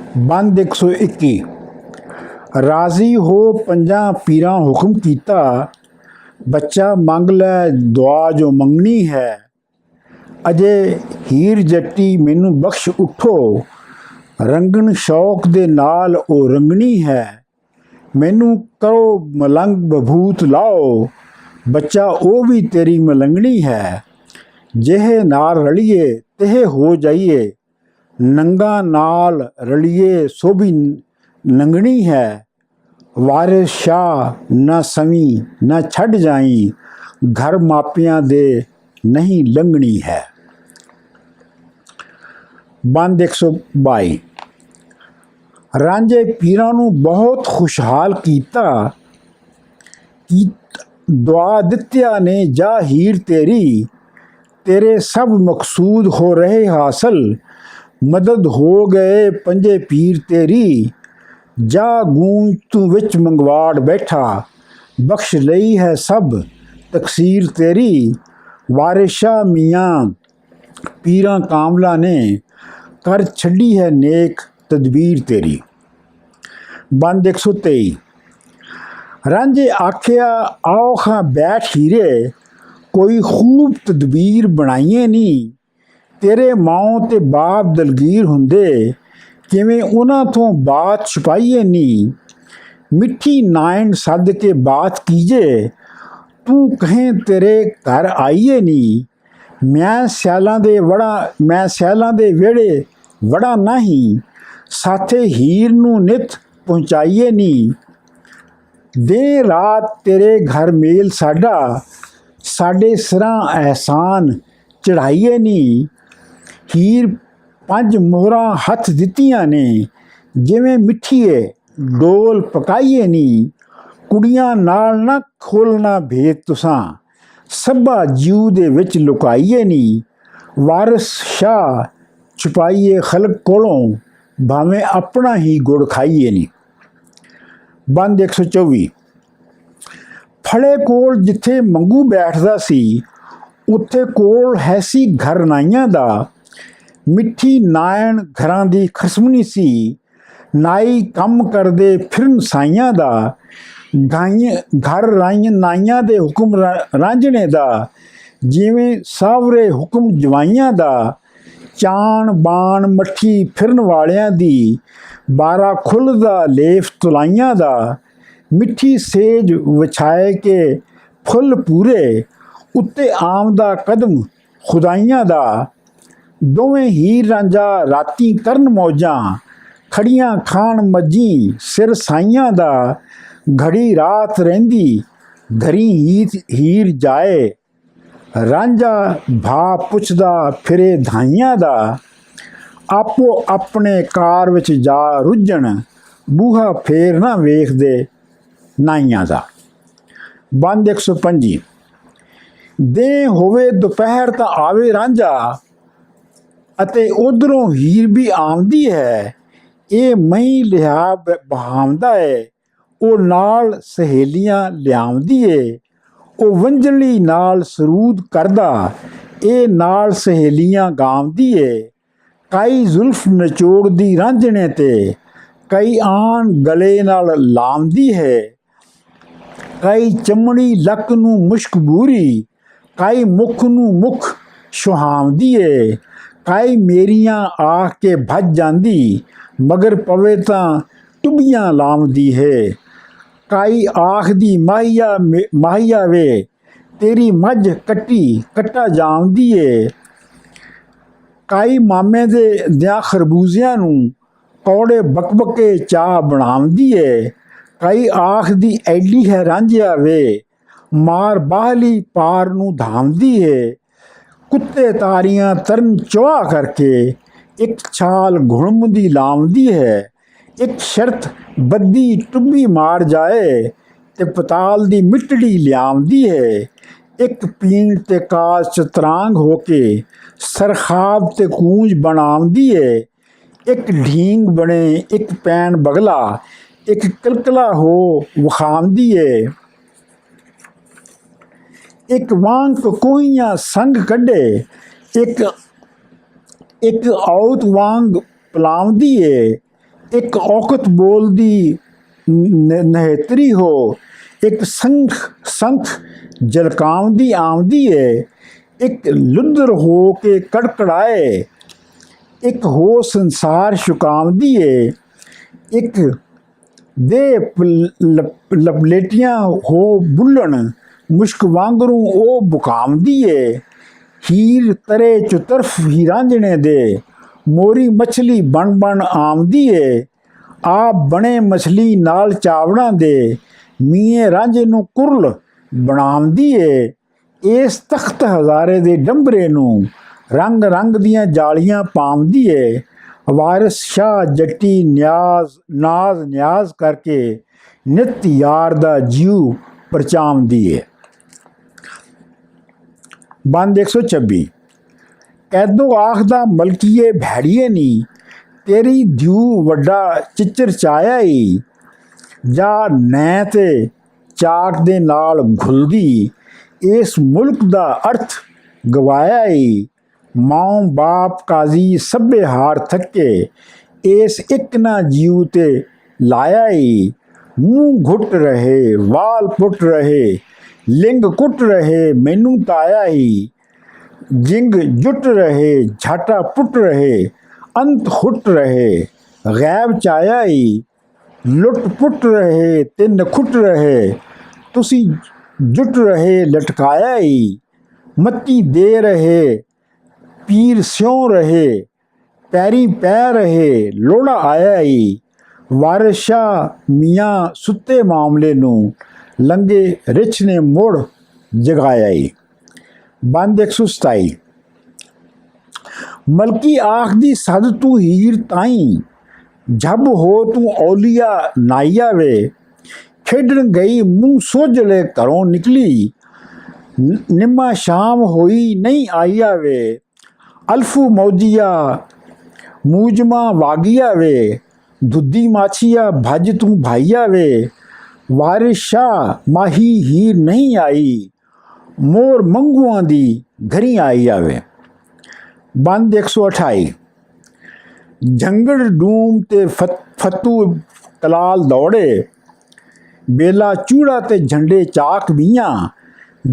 बंद 121 राजी हो पंजा पीरा हुक्म कीता बच्चा मंग लै दुआ जो मंगनी है अजे हीर जट्टी मैनू बख्श उठो रंगन शौक दे नाल ओ रंगनी है मैनू करो मलंग बभूत लाओ बच्चा ओ भी तेरी मलंगनी है जेहे नाल रलिए तेहे हो जाइए नंगा नाल रलिए सो भी नंगनी है वारिस शाह न सवी न छड़ जाई घर मापियां दे नहीं लंघनी है। बंद 122 रांझे पीरां नू बहुत खुशहाल कीता की दुआ दित्या ने जा हीर तेरी तेरे सब मकसूद हो रहे हासिल मदद हो गए पंजे पीर तेरी जा गूंज तू विच मंगवाड़ बैठा बख्श लई है सब तकसीर तेरी वारिशा मियाँ पीरां कामला ने कर छड़ी है नेक तदबीर तेरी। बंद 123 रांझे आखिया आओ खां बैठ हीरे कोई खूब तदबीर बनाइए नी तेरे माओ ते बाप दलगीर हुंदे किवें उन्हां तो बात छुपाइए नी मिठी नायन सद के बात कीजे तू कहें तेरे घर आइए नी मैं सियालां दे वेड़े वड़ा नहीं साथे हीर नू नित पहुँचाइए नी दे रात तेरे घर मेल साडे सिरां एहसान चढ़ाइए नी हीर 5 मोहरां हथ दित्तियां ने जिवें मिठीए डोल पकाइए नी कुड़ियां नाल ना खोलना भेद तुसां सब्बा जीव दे विच लुकाइए नी वारिस शाह छुपाइए खलक कोलों भावें अपना ही गुड़ खाइए नी। बंद 124 फड़े कोल जिथे मंगू बैठदा सी उत्थे कोल है सी घर नाइयां दा मिठी नायन घरां दी खसमनी सी नाई कम करदे फिरन साइयां दा घर नाइयां दे हुक्म रांझने दा जिवें सावरे हुक्म जवाइयां दा चाण बाण मट्ठी फिरन वालियां दी बारा खुल दा लेफ तुलाइयां दा मिठी सेज विछाए के फुल पूरे उत्ते आमदा कदम खुदाइयां दा दोवें हीर रांझा राती करन मौजां खड़ियां खान मज्जी सिर साइयां दा घड़ी रात रहिंदी घरी हीर जाए रांझा भा पुछदा फिरे धाइयां दा आपो अपने कार विच जा रुझण बूहा फेर ना वेखदे नाइयां दा। बंद 125 दे होवे दोपहर तां आवे रांझा ਅਤੇ ਉਧਰੋਂ ਹੀਰ ਵੀ ਆਉਂਦੀ ਹੈ ਇਹ ਮਈ ਲਿਆ ਬਹਾਉਂਦਾ ਏ ਉਹ ਨਾਲ ਸਹੇਲੀਆਂ ਲਿਆਉਂਦੀ ਏ ਉਹ ਵੰਝਲੀ ਨਾਲ ਸਰੂਦ ਕਰਦਾ ਇਹ ਨਾਲ ਸਹੇਲੀਆਂ ਗਾਉਂਦੀ ਏ ਕਈ ਜ਼ੁਲਫ ਨਚੋੜਦੀ ਰਾਂਝਣੇ ਤੇ ਕਈ ਆਣ ਗਲੇ ਨਾਲ ਲਾਉਂਦੀ ਹੈ ਕਈ ਚਮੜੀ ਲੱਕ ਨੂੰ ਮੁਸ਼ਕ ਬੂਰੀ ਕਈ ਮੁਖ ਨੂੰ ਮੁਖ ਸੁਹਾਉਂਦੀ ਏ काई मेरियां आख के भज जांदी मगर पवे तां टुबियां लामदी है काई आख दी माहिया वे तेरी मझ कट्टी कट्टा जामदी है काई मामे दे दियां खरबूजियां नू कौड़े बकबके चाह बनावदी है काई आख दी ऐडी है रांझिया वे मार बाहली पार नू धामदी है कुत्ते तारियां तरन चुआ करके एक छाल घुड़मदी लामदी है एक शर्त बद्दी टुब्बी मार जाए ते पताल दी मिट्टी लियामदी है एक पीण ते काज चतरांग होके सरखाब ते कूंज बनावदी है एक ढींग बने एक पैन बगला एक कलकला हो वखामदी है एक वांग कोहियां संग कड्डे एक औत वांग पलावदी है ਇੱਕ ਔਕਤ ਬੋਲਦੀ ਨਹੇਤਰੀ ਹੋ, ਇੱਕ ਸੰਖ ਜਲਕਾਉਂਦੀ ਆਉਂਦੀ ਏ, ਇੱਕ ਲੁੱਦਰ ਹੋ ਕੇ ਕੜਕੜਾਏ, ਇੱਕ ਹੋ ਸੰਸਾਰ ਛੁਕਾਉਂਦੀ ਏ, ਇੱਕ ਦੇ ਲਪਲੇਟੀਆਂ ਹੋ ਬੁੱਲਣ, ਮੁਸ਼ਕ ਵਾਂਗਰੂ ਉਹ ਬੁਕਾਉਂਦੀ ਏ। ਹੀਰ ਤਰੇ ਚੁਤਰਫ ਹੀਰਾਂਜਣੇ ਦੇ, ਮੋਰੀ ਮਛਲੀ ਬਣ ਆਉਂਦੀ ਏ। ਆਪ ਬਣੇ ਮਛਲੀ ਨਾਲ ਚਾਵੜਾਂ ਦੇ, ਮੀਏ ਰਾਂਝੇ ਨੂੰ ਕੁਰਲ ਬਣਾਉਂਦੀ ਏ। ਇਸ ਤਖਤ ਹਜ਼ਾਰੇ ਦੇ ਡੰਬਰੇ ਨੂੰ ਰੰਗ ਰੰਗ ਦੀਆਂ ਜਾਲੀਆਂ ਪਾਉਂਦੀ ਏ। ਵਾਰਿਸ ਸ਼ਾਹ ਜੱਟੀ ਨਾਜ਼ ਨਿਆਜ਼ ਕਰਕੇ ਨਿਤ ਯਾਰ ਦਾ ਜੀਉ ਪਰਚਾਉਂਦੀ ਏ। ਬੰਦ 126। ਕੈਦੋ ਆਖਦਾ ਮਲਕੀਏ ਭੈੜੀਏ ਨੀ, ਤੇਰੀ ਦਿਉ ਵੱਡਾ ਚਿੱਚਰ ਚਾਇਆ ਈ। ਜਾ ਨੈ ਤੇ ਚਾਕ ਦੇ ਨਾਲ ਘੁਲਦੀ, ਇਸ ਮੁਲਕ ਦਾ ਅਰਥ ਗਵਾਇਆ ਈ। ਮਾਂ ਬਾਪ ਕਾਜ਼ੀ ਸਭੇ ਹਾਰ ਥੱਕੇ, ਇਸ ਇੱਕ ਨਾ ਜੀਉ ਤੇ ਲਾਇਆ ਈ। ਮੂੰਹ ਘੁੱਟ ਰਹੇ, ਵਾਲ ਪੁੱਟ ਰਹੇ, ਲਿੰਗ ਕੁੱਟ ਰਹੇ, ਮੈਨੂੰ ਤਾਇਆ ਈ। ਜਿੰਗ ਜੁੱਟ ਰਹੇ, ਝਾਟਾ ਪੁੱਟ ਰਹੇ, ਅੰਤ ਹੁੱਟ ਰਹੇ, ਗੈਬ ਚਾਇਆ ਈ। ਲੁੱਟ ਪੁੱਟ ਰਹੇ ਤੇ ਨਖੁੱਟ ਰਹੇ, ਤੁਸੀਂ ਜੁੱਟ ਰਹੇ ਲਟਕਾਇਆ ਈ। ਮੱਤੀ ਦੇ ਰਹੇ, ਪੀਰ ਸਿਉਂ ਰਹੇ, ਪੈਰੀ ਪੈ ਰਹੇ, ਲੋੜਾ ਆਇਆ ਈ। ਵਾਰਿਸ ਸ਼ਾਹ ਮੀਆਂ ਸੁੱਤੇ ਮਾਮਲੇ ਨੂੰ ਲੰਗੇ ਰਿਛ ਨੇ ਮੁੜ ਜਗਾਇਆ ਈ। ਬੰਦ 127। ਮਲਕੀ ਆਖਦੀ ਸਦ ਤੂੰ ਹੀਰ ਤਾਈ, ਜਬ ਹੋ ਤੂੰ ਔਲੀਆ ਨਾਈਆ ਵੇ। ਖੇਡਣ ਗਈ ਮੂੰਹ ਸੋਝਲੇ ਘਰੋਂ ਨਿਕਲੀ, ਨਿੰਮਾ ਸ਼ਾਮ ਹੋਈ ਨਹੀਂ ਆਈਆ ਵੇ। ਅਲਫੂ ਮੌਜੀਆ ਮੂਜਮਾ ਵਾਗੀਆ ਵੇ, ਦੁੱਧੀ ਮਾਛੀਆ ਭੱਜ ਤੂੰ ਭਾਈਆ ਵੇ। ਵਾਰਿਸ ਸ਼ਾਹ ਮਾਹੀ ਹੀਰ ਨਹੀਂ ਆਈ, ਮੋਰ ਮੰਗੂਆਂ ਦੀ ਘਰੀ ਆਈ ਆਵੇ। ਬੰਦ 128। ਜੰਗੜ ਡੂਮ ਤੇ ਫੱਤੂ ਕਲਾਲ ਦੌੜੇ, ਬੇਲਾ ਚੂੜਾ ਤੇ ਝੰਡੇ ਚਾਕ ਮੀਆਂ।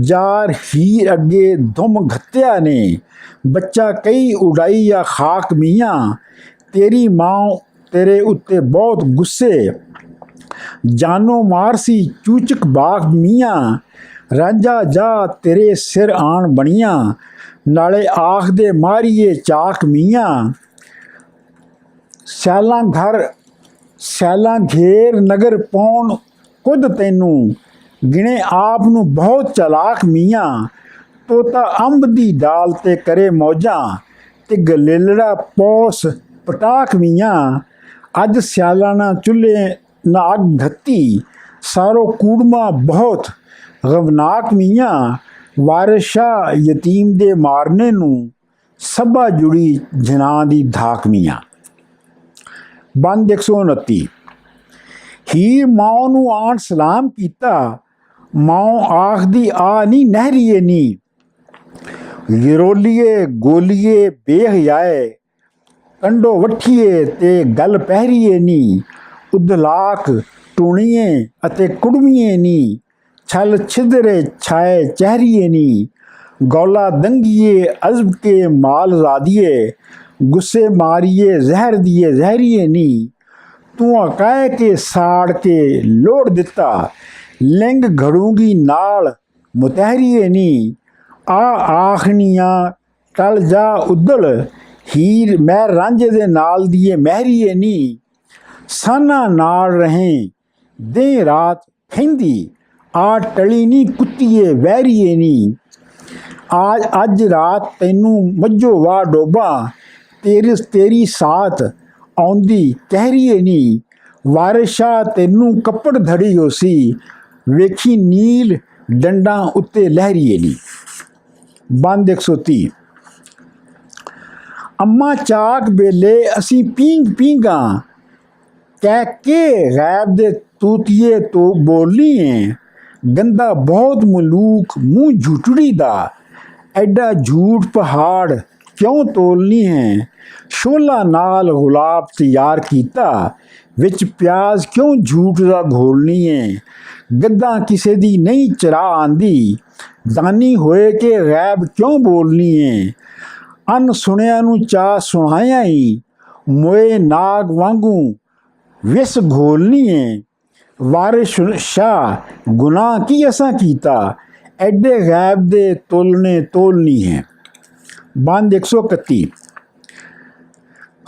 ਜਾਰ ਹੀਰ ਅੱਗੇ ਧੁੰਮ ਘੱਤਿਆ ਨੇ, ਬੱਚਾ ਕਈ ਉਡਾਈ ਆ ਖਾਕ ਮੀਆਂ। ਤੇਰੀ ਮਾਂ ਤੇਰੇ ਉੱਤੇ ਬਹੁਤ ਗੁੱਸੇ, ਜਾਨੋ ਮਾਰਸੀ ਚੂਚਕ ਬਾਗ ਮੀਆਂ। ਰਾਂਝਾ ਜਾ ਤੇਰੇ ਸਿਰ ਆਣ ਬਣੀਆਂ, ਨਾਲੇ ਆਖਦੇ ਮਾਰੀਏ ਚਾਕ ਮੀਆਂ। ਸਿਆਲਾਂ ਘੇਰ ਨਗਰ ਪਾਉਣ ਕੁਦ ਤੈਨੂੰ, ਗਿਣੇ ਆਪ ਨੂੰ ਬਹੁਤ ਚਲਾਕ ਮੀਆਂ। ਤੋਤਾ ਅੰਬ ਦੀ ਡਾਲ ਤੇ ਕਰੇ ਮੌਜਾਂ, ਤੇ ਗਲੇਲੜਾ ਪੋਸ ਪਟਾਕ ਮੀਆਂ। ਅੱਜ ਸਿਆਲਾਨਾ ਚੁੱਲ੍ਹੇ ਨਾ ਅੱਗ ਘੱਤੀ, ਸਾਰੋ ਕੂੜਮਾ ਬਹੁਤ ਗਮਨਾਕ ਮੀਆਂ। ਵਾਰਿਸ ਸ਼ਾਹ ਯਤੀਮ ਦੇ ਮਾਰਨੇ ਨੂੰ, ਸਭਾ ਜੁੜੀ ਜਨਾਂ ਦੀ ਧਾਕ ਮੀਆਂ। ਬੰਦ 129। ਹੀਰ ਮਾਂ ਨੂੰ ਆਣ ਸਲਾਮ ਕੀਤਾ, ਮਾਂ ਆਖਦੀ ਆ ਨੀ ਨਹਿਰੀਏ ਨੀ। ਗਿਰੋਲੀਏ ਗੋਲੀਏ ਬੇਹਯਾਏ, ਕੰਡੋ ਵੱਠੀਏ ਤੇ ਗੱਲ ਪਹਿਰੀਏ ਨੀ। ਉਦਲਾਕ ਟੂਣੀਏ ਅਤੇ ਕੁੜਮੀਏ ਨੀ, ਛਲ ਛਿਦਰੇ ਛਾਏ ਚਹਿਰੀਏ ਨੀ। ਗੌਲਾ ਦੰਗੀਏ ਅਜ਼ਬ ਕੇ ਮਾਲ ਜ਼ਾਦੀਏ, ਗੁੱਸੇ ਮਾਰੀਏ ਜ਼ਹਿਰ ਦੀਏ ਜ਼ਹਿਰੀਏ ਨੀ। ਤੂੰ ਕਹਿ ਕੇ ਸਾੜ ਕੇ ਲੋੜ ਦਿੱਤਾ, ਲਿੰਗ ਘੜੂੰਗੀ ਨਾਲ ਮੁਤਹਿਰੀਏ ਨੀ। ਆਖਣੀਆਂ ਟਲ ਜਾ ਉਦਲ, ਹੀਰ ਮੈਂ ਰਾਂਝੇ ਦੇ ਨਾਲ ਦੀਏ ਮਹਿਰੀਏ ਨੀ। ਸਾਨਾ ਨਾਲ ਰਹੇ ਦੇ ਰਾਤ ਖਹਿੰਦੀ, ਆ ਟਲੀ ਨੀ ਕੁੱਤੀਏ ਵਹਿਰੀਏ ਨੀ। ਅੱਜ ਰਾਤ ਤੈਨੂੰ ਮੱਝੋ ਵਾਹ ਡੋਬਾ, ਤੇਰੀ ਸਾਥ ਆਉਂਦੀ ਕਹਿਰੀਏ ਨੀ। ਵਾਰਿਸ ਸ਼ਾਹ ਤੈਨੂੰ ਕੱਪੜ ਧੜੀ ਹੋਸੀ, ਵੇਖੀ ਨੀਲ ਡੰਡਾਂ ਉੱਤੇ ਲਹਿਰੀਏ ਨੀ। ਬੰਦ 130। ਅੰਮਾ ਚਾਕ ਵੇਲੇ ਅਸੀਂ ਪੀਂਗ ਪੀਂਗਾ, ਕਹਿ ਕੇ ਗੈਬ ਦੇ ਤੂਤੀਏ ਤੋਂ ਬੋਲੀ ਏ। ਗੰਦਾ ਬਹੁਤ ਮਲੂਕ ਮੂੰਹ ਝੂਠੜੀ ਦਾ, ਐਡਾ ਝੂਠ ਪਹਾੜ क्यों तोलनी है, शोला नाल गुलाब तैयार कीता, विच प्याज क्यों झूठ दा घोलनी है, गद्दां किसे दी नहीं चरा आंदी, दानी होए के गैब क्यों बोलनी है, अन सुनिया नू चा सुनाया ही, मोए नाग वांगू विस घोलनी है, वारिस शाह गुनाह की असा कीता, एडे गैब दे तोलने तोलनी है। बंद 131।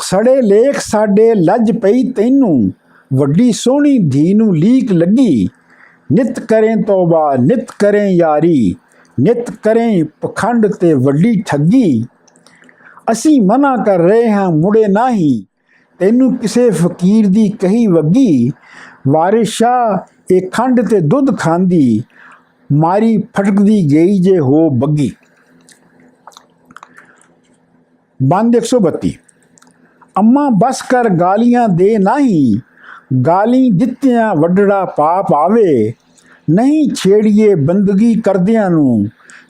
सड़े लेख साडे लज पई तैनू, वड्डी सोहनी धी नू लीक लगी, नित करें तौबा नित करें यारी, नित करें पखंड ते वड्डी ठगी, असी मना कर रहे हाँ मुड़े नाही, तैनू किसे फकीर दी कही वगी, वारिस शाह ए खंड ते दुध खांदी, मारी फटकदी गई जे हो बगी। बंद 132। अम्मा बस कर गालियां दे नाही, गाली दित्तियां वड्डड़ा पाप आवे, नहीं छेड़िए बंदगी करदियां नू,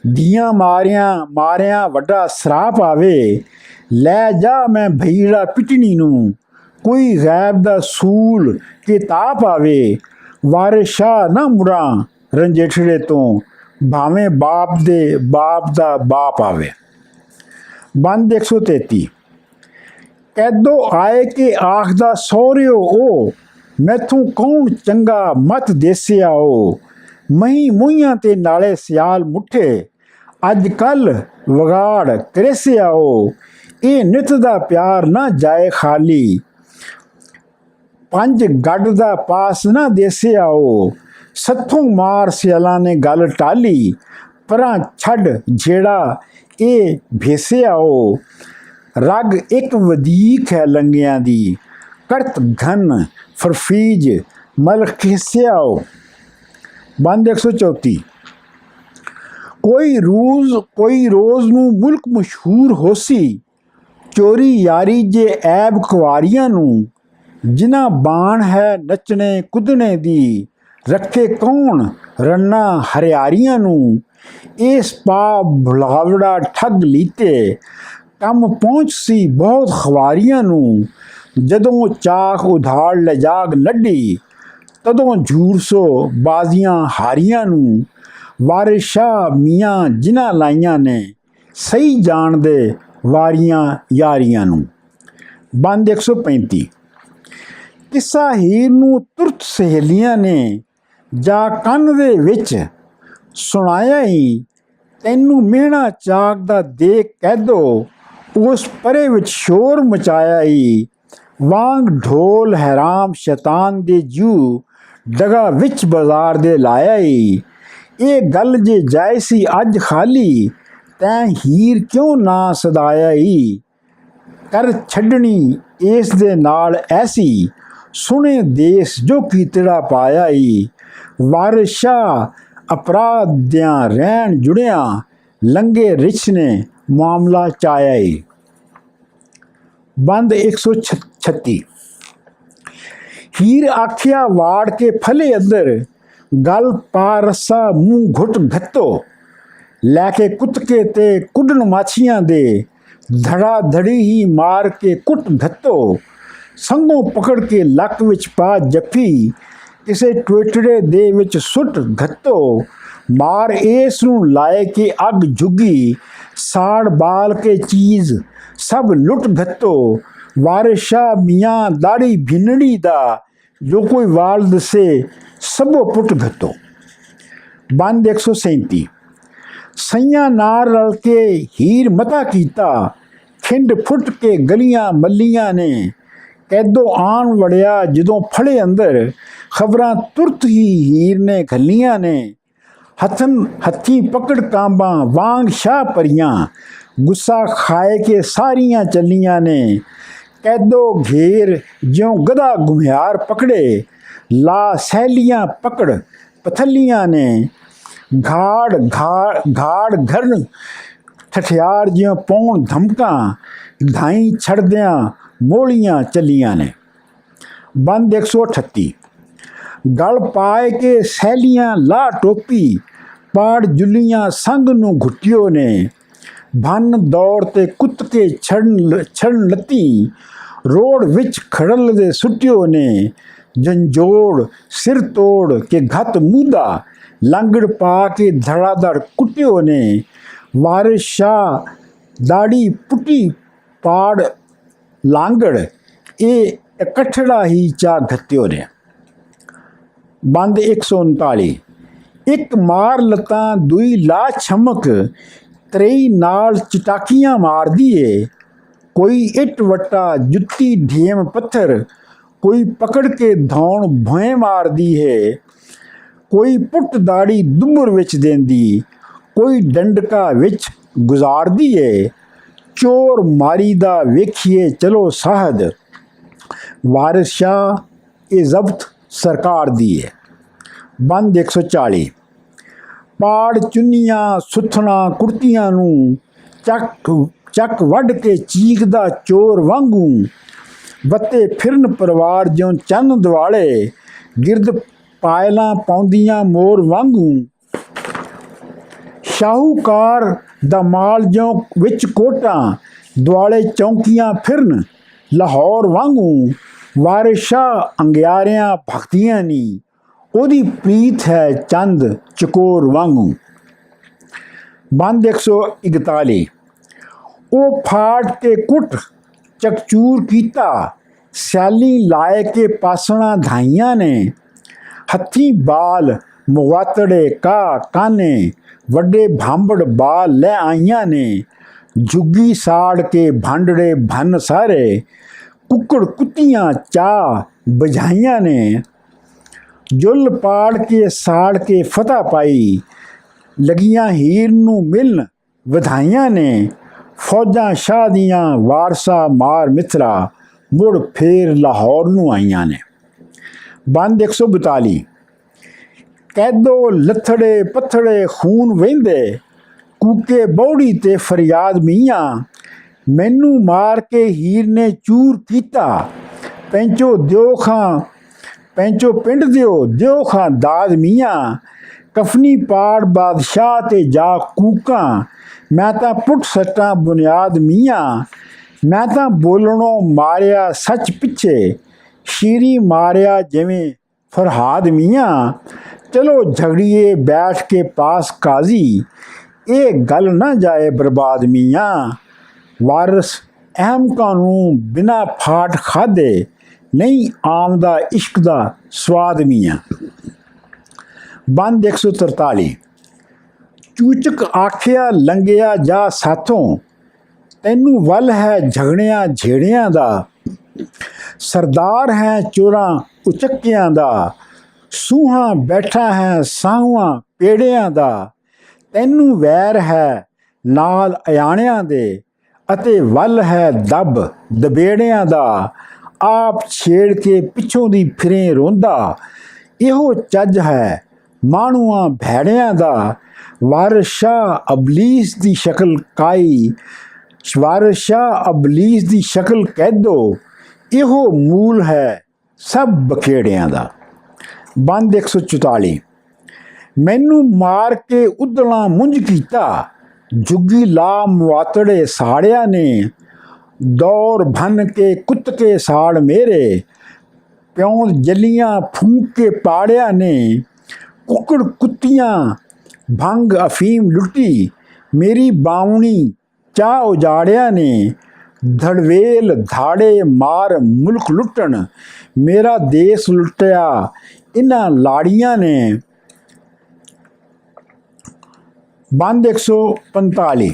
दियां मारियां मारियां वड्डा सराप आवे, लै जा मैं भईड़ा पिटनी नू, कोई गैब दा सूल के ताप आवे, वारिस शाह ना मुड़ा रंजेठड़े तो, भावें बाप दे बाप दा बाप आवे। बंद 133। कैदो आए के आखदा सौरियो ओ, मैथों कौन चंगा मत देसिया ओ, मही मूहियां ते नाले सियाल मुठे, अज कल वगाड़ करेसिया ओ, ए नित दा प्यार ना जाए खाली, पंज गढ़ दा पास ना देसिया ओ, सत्थों मार सियाला ने गल टाली, परां छड़ झेड़ा ए भेसिया ओ, रग एक वदीक है लंगियां दी, करत घन फरफीज मल खिसिया ओ। बंद 134। कोई रोज़ नू मुल्क मशहूर होसी, चोरी यारी जे ऐब कुआरियां नू, जिन्ना बाण है नचने कुदने दी, रखे कौन रन्ना हरियारियां नू, इस पा भुलावड़ा ठग लीते, कम पहुँच सी बहुत खवारियां नू, जदों चाक उधाड़ लजाग लड्डी, तदों झूर सो बाजियां हारियां नू, वारिस शाह मियाँ जिन्हां लाइयां ने, सही जान दे वारियां यारियां नू। बंद 135। किस्सा हीर नू तुरत सहेलियां ने, जा कंन दे विच सुनाया ही, तैनू मेहना चाक दा देख कैदो, उस परे विच शोर मचाया ही, वांग ढोल हैराम शैतान दे जू, डगा विच बाजार दे लाया ही, ये गल जे जाए सी अज खाली, तैं हीर क्यों ना सदाया ही, कर छड़नी इस दे नाल ऐसी, सुने देश जो कीतड़ा पाया ही, वारिस शाह अपराध दियां रहन जुड़िया, लंगे रिछ ने मामला चाया ही। बंद 136। हीर आखिया वाड़ के फले अंदर, गल पा रस्सा मुंह घुट घत्तो, लैके कुतके ते कुडन माछियां दे, धड़ा धड़ी ही मार के कुट घत्तो, संगों पकड़ के लक विच पा जफी, किसे टोटड़े दे विच सुट घत्तो, मार इस नू लाए के अग जुगी, साड़ बाल के चीज सब लुट घत्तो, वारिस शाह मियाँ दाड़ी भिनड़ी दा, जो कोई वाल दसे सबो पुट घत्तो। बंद 137। सैयां नार रल के हीर मता कीता, खिंड फुट के गलियां मलियां ने, कैदो आन वड़िया जदों फड़े अंदर, खबरां तुरत ही हीर ने घलियां ने, हथी पकड़ कांबा वांग शाह परियां, गुस्सा खाए के सारियां चलियां ने, कैदो घेर ज्यों गधा घुमियार पकड़े, ला सैलियां पकड़ पथलियां ने, घाड़ घर ठठियार ज्यों पौन धमका, धाई छड़दियां मोलियां चलियां ने। बंद 138। गल पाए के सैलियां ला टोपी, पाड़ जुलियां संग नू घुटियो ने, ਭੰਨ ਦੌੜ ਤੇ ਕੁੱਤ ਕੇ ਛੜਨ ਲੱਤੀ, ਰੋੜ ਵਿੱਚ ਖੜਲ ਦੇ ਸੁੱਟਿਓ ਨੇ, ਜੰਜੋੜ ਸਿਰ ਤੋੜ ਕੇ ਘਤ ਮੂਦਾ, ਲੰਗੜ ਪਾ ਕੇ ਧੜਾਧੜ ਕੁੱਟਿਓ ਨੇ, ਵਾਰਿਸ ਸ਼ਾਹ ਦਾੜੀ ਪੁੱਟੀ ਪਾੜ ਲਾਂਗੜ, ਇਹ ਇਕੱਠੜਾ ਹੀ ਚਾ ਘੱਤਿਓ ਨੇ। ਬੰਦ 139। ਇੱਕ ਮਾਰ ਲੱਤਾਂ ਦੂਈ ਲਾ ਛਮਕ, ਤਰੇਈ ਨਾਲ ਚਟਾਕੀਆਂ ਮਾਰਦੀ ਏ, ਕੋਈ ਇੱਟ ਵੱਟਾ ਜੁੱਤੀ ਢੇਮ ਪੱਥਰ, ਕੋਈ ਪਕੜ ਕੇ ਧੌਣ ਭੋਏ ਮਾਰਦੀ ਹੈ, ਕੋਈ ਪੁੱਟ ਦਾੜੀ ਦੁੱਬਰ ਵਿੱਚ ਦੇਂਦੀ, ਕੋਈ ਡੰਡਕਾ ਵਿੱਚ ਗੁਜ਼ਾਰਦੀ ਏ, ਚੋਰ ਮਾਰੀ ਦਾ ਵੇਖੀਏ ਚਲੋ ਸਾਹਦ, ਵਾਰਿਸ ਸ਼ਾਹ ਇਹ ਜ਼ਬਤ ਸਰਕਾਰ ਦੀ ਹੈ। ਬੰਦ 140। ਪਾੜ ਚੁੰਨੀਆਂ ਸੁੱਥਣਾ ਕੁੜਤੀਆਂ ਨੂੰ, ਚੱਕ ਵੱਢ ਕੇ ਚੀਕਦਾ ਚੋਰ ਵਾਂਗੂ, ਵੱਤੇ ਫਿਰਨ ਪਰਿਵਾਰ ਜਿਉਂ ਚੰਨ ਦਿਵਾਲੇ, ਗਿਰਦ ਪਾਇਲਾਂ ਪਾਉਂਦੀਆਂ ਮੋਰ ਵਾਂਗੂ, ਸ਼ਾਹੂਕਾਰ ਦਾ ਮਾਲ ਜਿਉਂ ਵਿੱਚ ਕੋਟਾਂ, ਦੁਆਲੇ ਚੌਂਕੀਆਂ ਫਿਰਨ ਲਾਹੌਰ ਵਾਂਗੂ, ਵਾਰਿਸ ਸ਼ਾਹ ਅੰਗਿਆਰਿਆਂ ਭਗਤੀਆਂ ਨੀ, ਉਹਦੀ ਪ੍ਰੀਤ ਹੈ ਚੰਦ ਚਕੋਰ ਵਾਂਗੂ। ਬੰਦ 141। ਉਹ ਫਾੜ ਕੇ ਕੁੱਟ ਚਕਚੂਰ ਕੀਤਾ, ਸਿਆਲੀ ਲਾਏ ਕੇ ਪਾਸਣਾ ਧਾਈਆਂ ਨੇ, ਹੱਥੀਂ ਬਾਲ ਮੁਗਾਤੜੇ ਕਾਨੇ, ਵੱਡੇ ਭਾਂਬੜ ਬਾਲ ਲੈ ਆਈਆਂ ਨੇ, ਝੁੱਗੀ ਸਾੜ ਕੇ ਭਾਂਡੜੇ ਭੰਨ ਸਾਰੇ, ਕੁੱਕੜ ਕੁੱਤੀਆਂ ਚਾਹ ਬੁਝਾਈਆਂ ਨੇ, ਜੁੱਲ ਪਾੜ ਕੇ ਸਾੜ ਕੇ ਫਤਹ ਪਾਈ, ਲੱਗੀਆਂ ਹੀਰ ਨੂੰ ਮਿਲਣ ਵਧਾਈਆਂ ਨੇ, ਫੌਜਾਂ ਸ਼ਾਹ ਦੀਆਂ ਵਾਰਸਾ ਮਾਰ ਮਿਥਰਾ, ਮੁੜ ਫੇਰ ਲਾਹੌਰ ਨੂੰ ਆਈਆਂ ਨੇ। ਬੰਦ 142। ਕੈਦੋ ਲੱਥੜੇ ਪੱਥੜੇ ਖੂਨ ਵਹਿੰਦੇ, ਕੂਕੇ ਬੌੜੀ ਤੇ ਫਰਿਆਦ ਮੀਆਂ, ਮੈਨੂੰ ਮਾਰ ਕੇ ਹੀਰ ਨੇ ਚੂਰ ਕੀਤਾ, ਪੈਂਚੋ ਪਿੰਡ ਦਿਓ ਖਾਂ ਦਾਦ ਮੀਆਂ, ਕਫਨੀ ਪਾੜ ਬਾਦਸ਼ਾਹ ਤੇ ਜਾ ਕੂਕਾਂ, ਮੈਂ ਤਾਂ ਪੁੱਟ ਸੱਟਾਂ ਬੁਨਿਆਦ ਮੀਆਂ, ਮੈਂ ਤਾਂ ਬੋਲਣੋਂ ਮਾਰਿਆ ਸੱਚ ਪਿੱਛੇ, ਸ਼ੀਰੀ ਮਾਰਿਆ ਜਿਵੇਂ ਫਰਹਾਦ ਮੀਆਂ, ਚਲੋ ਝਗੜੀਏ ਬੈਠ ਕੇ ਪਾਸ ਕਾਜ਼ੀ, ਇਹ ਗੱਲ ਨਾ ਜਾਏ ਬਰਬਾਦ ਮੀਆਂ, ਵਾਰਿਸ ਅਹਿਮ ਕਾਨੂੰਨ ਬਿਨਾ ਫਾਟ ਖਾਦੇ, ਨਹੀਂ ਆਮਦਾ ਇਸ਼ਕ ਦਾ ਸਵਾਦ ਮੀਆਂ। ਬੰਦ 143। ਚੂਚਕ ਆਖਿਆ ਲੰਘਿਆ ਜਾ ਸਾਥੋਂ, ਤੈਨੂੰ ਵੱਲ ਹੈ ਝਗੜਿਆਂ ਝੇੜਿਆਂ ਦਾ, ਸਰਦਾਰ ਹੈ ਚੋਰਾਂ ਉਚੱਕਿਆਂ ਦਾ, ਸੂਹਾਂ ਬੈਠਾ ਹੈ ਸਾਹੂਆਂ ਪੇੜਿਆਂ ਦਾ, ਤੈਨੂੰ ਵੈਰ ਹੈ ਨਾਲ ਅਯਾਣਿਆਂ ਦੇ, ਅਤੇ ਵੱਲ ਹੈ ਦੱਬ ਦਬੇੜਿਆਂ ਦਾ, ਆਪ ਛੇੜ ਕੇ ਪਿੱਛੋਂ ਦੀ ਫਿਰੇ ਰੋਂਦਾ, ਇਹੋ ਚੱਜ ਹੈ ਮਾਣੂਆਂ ਭੈੜਿਆਂ ਦਾ, ਵਾਰਿਸ ਸ਼ਾਹ ਅਬਲੀਸ ਦੀ ਸ਼ਕਲ ਕਾਈ, ਵਾਰਿਸ ਸ਼ਾਹ ਅਬਲੀਸ ਦੀ ਸ਼ਕਲ ਕੈਦੋ, ਇਹੋ ਮੂਲ ਹੈ ਸਭ ਬਖੇੜਿਆਂ ਦਾ। ਬੰਦ 144। ਮੈਨੂੰ ਮਾਰ ਕੇ ਉਦਲਾਂ ਮੁੰਝ ਕੀਤਾ, ਝੁੱਗੀ ਲਾ ਮੁਆਤੜੇ ਸਾੜਿਆ ਨੇ, ਦੌਰ ਭੰਨ ਕੇ ਕੁੱਤ ਕੇ ਸਾੜ ਮੇਰੇ, ਪਿਉਂ ਜਲੀਆਂ ਫੂਕ ਕੇ ਪਾੜਿਆ ਨੇ, ਕੁੱਕੜ ਕੁੱਤੀਆਂ ਭੰਗ ਅਫੀਮ ਲੁੱਟੀ, ਮੇਰੀ ਬਾਵਣੀ ਚਾਹ ਉਜਾੜਿਆ ਨੇ, ਧੜਵੇਲ ਧਾੜੇ ਮਾਰ ਮੁਲਕ ਲੁੱਟਣ, ਮੇਰਾ ਦੇਸ ਲੁੱਟਿਆ ਇਹਨਾਂ ਲਾੜੀਆਂ ਨੇ। ਬੰਦ 145।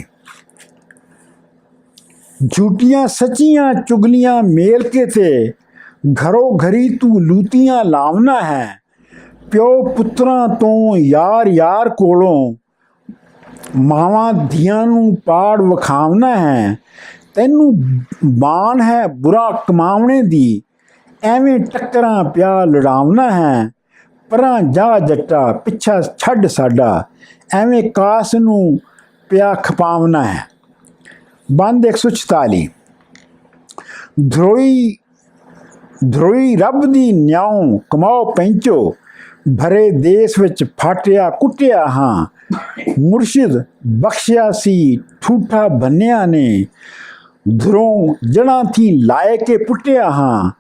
ਝੂਠੀਆਂ ਸੱਚੀਆਂ ਚੁਗਲੀਆਂ ਮੇਲ ਕੇ ਤੇ, ਘਰੋ ਘਰੀ ਤੂੰ ਲੂਤੀਆਂ ਲਾਵਨਾ ਹੈ, ਪਿਓ ਪੁੱਤਰਾਂ ਤੋਂ ਯਾਰ ਕੋਲੋਂ, ਮਾਵਾਂ ਧੀਆਂ ਨੂੰ ਪਾੜ ਵਿਖਾਵਨਾ ਹੈ, ਤੈਨੂੰ ਬਾਣ ਹੈ ਬੁਰਾ ਕਮਾਵਣੇ ਦੀ, ਐਵੇਂ ਟੱਕਰਾਂ ਪਿਆ ਲੜਾਵਨਾ ਹੈ, ਪਰਾਂ ਜਾ ਜੱਟਾ ਪਿੱਛਾ ਛੱਡ ਸਾਡਾ, ਐਵੇਂ ਕਾਸ ਨੂੰ ਪਿਆ ਖਪਾਵਨਾ ਹੈ। ਬੰਦ 146। ਧਰੋਈ ਰੱਬ ਦੀ ਨਿਆਉ ਕਮਾਓ ਪੈਂਚੋ, ਭਰੇ ਦੇਸ ਵਿੱਚ ਫਾਟਿਆ ਕੁੱਟਿਆ ਹਾਂ, ਮੁਰਸ਼ਿਦ ਬਖਸ਼ਿਆ ਸੀ ਠੂਠਾ ਬੰਨਿਆ ਨੇ, ਧਰੋਂ ਜੜਾਂ ਥੀ ਲਾਏ ਕੇ ਪੁੱਟਿਆ ਹਾਂ।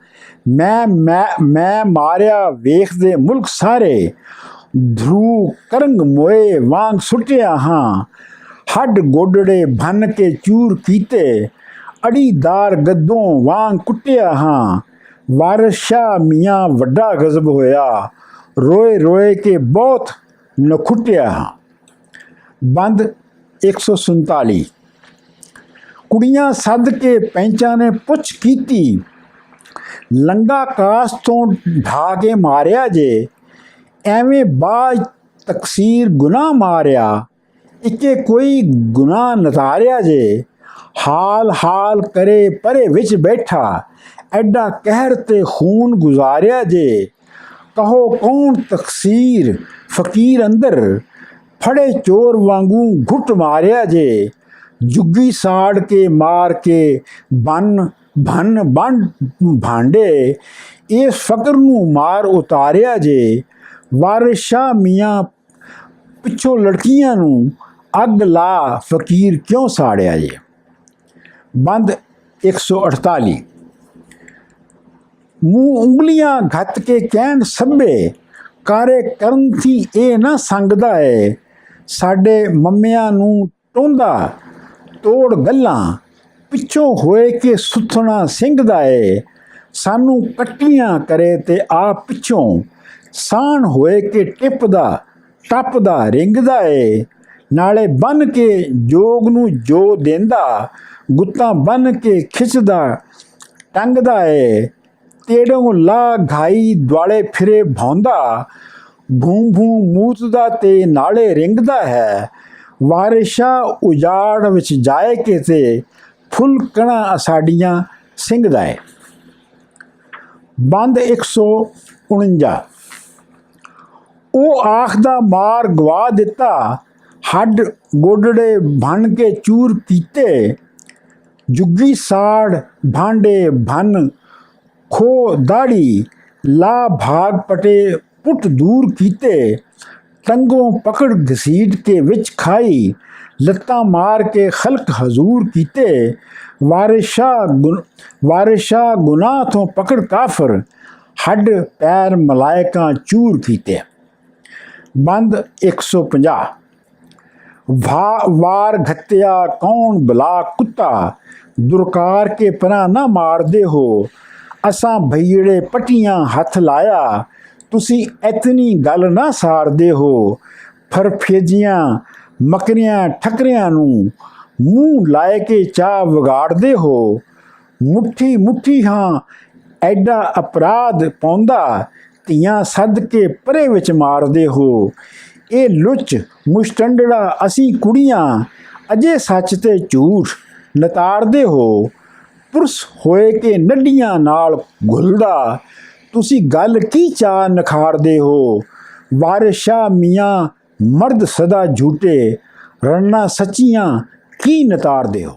ਮੈਂ ਮਾਰਿਆ ਵੇਖਦੇ ਮੁਲਕ ਸਾਰੇ, ਧਰੂ ਕਰੰਗ ਮੋਏ ਵਾਂਗ ਸੁੱਟਿਆ ਹਾਂ। ਹੱਡ ਗੋਡੜੇ ਭੰਨ ਕੇ ਚੂਰ ਕੀਤੇ, ਅੜੀਦਾਰ ਗੱਦੋਂ ਵਾਂਗ ਕੁੱਟਿਆ ਹਾਂ। ਵਾਰਿਸ ਸ਼ਾਹ ਮੀਆਂ ਵੱਡਾ ਗਜ਼ਬ ਹੋਇਆ, ਰੋਏ ਰੋਏ ਕੇ ਬਹੁਤ ਨਖੁੱਟਿਆ ਹਾਂ। ਬੰਦ 147। ਕੁੜੀਆਂ ਸੱਦ ਕੇ ਪੈਂਚਾਂ ਨੇ ਪੁੱਛ ਕੀਤੀ, ਲੰਗਾ ਕਾਸ ਤੋਂ ਢਾ ਕੇ ਮਾਰਿਆ ਜੇ, ਐਵੇਂ ਬਾਜ ਤਕਸੀਰ ਗੁਨਾਹ ਮਾਰਿਆ, ਇੱਕੇ ਕੋਈ ਗੁਨਾਹ ਨਤਾਰਿਆ ਜੇ। ਹਾਲ ਹਾਲ ਕਰੇ ਪਰੇ ਵਿੱਚ ਬੈਠਾ, ਐਡਾ ਕਹਿਰ ਤੇ ਖੂਨ ਗੁਜ਼ਾਰਿਆ ਜੇ। ਕਹੋ ਕੌਣ ਤਕਸੀਰ ਫਕੀਰ ਅੰਦਰ, ਫੜੇ ਚੋਰ ਵਾਂਗੂ ਘੁੱਟ ਮਾਰਿਆ ਜੇ। ਜੁੱਗੀ ਸਾੜ ਕੇ ਮਾਰ ਕੇ ਬੰਨ ਭਾਂਡੇ, ਇਸ ਫਕਰ ਨੂੰ ਮਾਰ ਉਤਾਰਿਆ ਜੇ। ਵਾਰਿਸ ਸ਼ਾਹ ਮੀਆਂ ਪਿੱਛੋਂ ਲੜਕੀਆਂ ਨੂੰ ਅੱਗ ਲਾ ਫਕੀਰ ਕਿਉਂ ਸਾੜਿਆ ਜੇ। ਬੰਦ 148। ਮੂੰਹ ਉਂਗਲੀਆਂ ਘੱਤ ਕੇ ਕਹਿਣ ਸਭੇ, ਕਾਰੇ ਕਰਨ ਥੀ ਇਹ ਨਾ ਸੰਗਦਾ ਏ। ਸਾਡੇ ਮੰਮਿਆਂ ਨੂੰ ਟੋਂਦਾ ਤੋੜ ਗੱਲਾਂ, ਪਿੱਛੋਂ ਹੋਏ ਕਿ ਸੁੱਥਣਾ ਸਿੰਘਦਾ ਏ। ਸਾਨੂੰ ਕੱਟੀਆਂ ਕਰੇ ਤੇ ਆ ਪਿੱਛੋਂ, ਸਾਣ ਹੋਏ ਕਿ ਟੱਪਦਾ ਰਿੰਗਦਾ ਏ। ਨਾਲੇ ਬੰਨ ਕੇ ਜੋਗ ਨੂੰ ਜੋ ਦੇਂਦਾ, ਗੁੱਤਾਂ ਬੰਨ ਕੇ ਖਿੱਚਦਾ ਟੰਗਦਾ ਏ। ਤੇੜੋਂ ਲਾ ਘਾਈ ਦੁਆਲੇ ਫਿਰੇ ਭਾਉਂਦਾ, ਭੂੰ ਭੂੰ ਮੂਤਦਾ ਤੇ ਨਾਲੇ ਰਿੰਗਦਾ ਹੈ। ਵਾਰਿਸ ਸ਼ਾਹ ਉਜਾੜ ਵਿੱਚ ਜਾਏ ਕੇ ਤੇ, ਫੁੱਲ ਕਣਾ ਸਾਡੀਆਂ ਸਿੰਘਦਾ ਏ। ਬੰਦ 149। ਉਹ ਆਖਦਾ ਮਾਰ ਗਵਾ ਦਿੱਤਾ, ਹੱਡ ਗੋਡੜੇ ਭੰਨ ਕੇ ਚੂਰ ਕੀਤੇ। ਜੁੱਗੀ ਸਾੜ ਭਾਂਡੇ ਭੰਨ ਖੋ ਦਾੜੀ, ਲਾ ਭਾਗ ਪਟੇ ਪੁੱਟ ਦੂਰ ਕੀਤੇ। ਟੰਗੋਂ ਪਕੜ ਘਸੀਟ ਕੇ ਵਿੱਚ ਖਾਈ, ਲੱਤਾਂ ਮਾਰ ਕੇ ਖਲਕ ਹਜ਼ੂਰ ਕੀਤੇ। ਵਾਰਿਸ ਸ਼ਾਹ ਗੁਨਾਹ ਤੋਂ ਪਕੜ ਕਾਫਰ, ਹੱਡ ਪੈਰ ਮਲਾਇਕਾਂ ਚੂਰ ਕੀਤੇ। ਬੰਦ 150। ਵਾਰ ਘੱਤਿਆ ਕੌਣ ਬਲਾ ਕੁੱਤਾ, ਦੁਰਕਾਰ ਕੇ ਪਨਾ ਨਾ ਮਾਰਦੇ ਹੋ। ਅਸਾਂ ਭਈੜੇ ਪੱਟੀਆਂ ਹੱਥ ਲਾਇਆ, ਤੁਸੀਂ ਇਤਨੀ ਗੱਲ ਨਾ ਸਾਰਦੇ ਹੋ। ਫਰਫੇਜੀਆਂ ਮਕਰੀਆਂ ਠਕਰਿਆਂ ਨੂੰ, ਮੂੰਹ ਲਾਏ ਕੇ ਚਾਹ ਵਿਗਾੜਦੇ ਹੋ। ਮੁੱਠੀ ਮੁੱਠੀ ਹਾਂ ਐਡਾ ਅਪਰਾਧ ਪਾਉਂਦਾ, ਧੀਆਂ ਸੱਦ ਕੇ ਪਰੇ ਵਿੱਚ ਮਾਰਦੇ ਹੋ। ਇਹ ਲੁੱਚ ਮੁਸ਼ਟੰਡੜਾ ਅਸੀਂ ਕੁੜੀਆਂ, ਅਜੇ ਸੱਚ ਤੇ ਝੂਠ ਨਤਾਰਦੇ ਹੋ। ਪੁਰਸ ਹੋਏ ਕਿ ਨੱਡੀਆਂ ਨਾਲ ਘੁਲਦਾ, ਤੁਸੀਂ ਗੱਲ ਕੀ ਚਾਹ ਨਖਾਰਦੇ ਹੋ। ਵਾਰਿਸ ਸ਼ਾਹ ਮੀਆਂ ਮਰਦ ਸਦਾ ਝੂਠੇ, ਰੰਨਾ ਸੱਚੀਆਂ ਕੀ ਨਤਾਰਦੇ ਹੋ।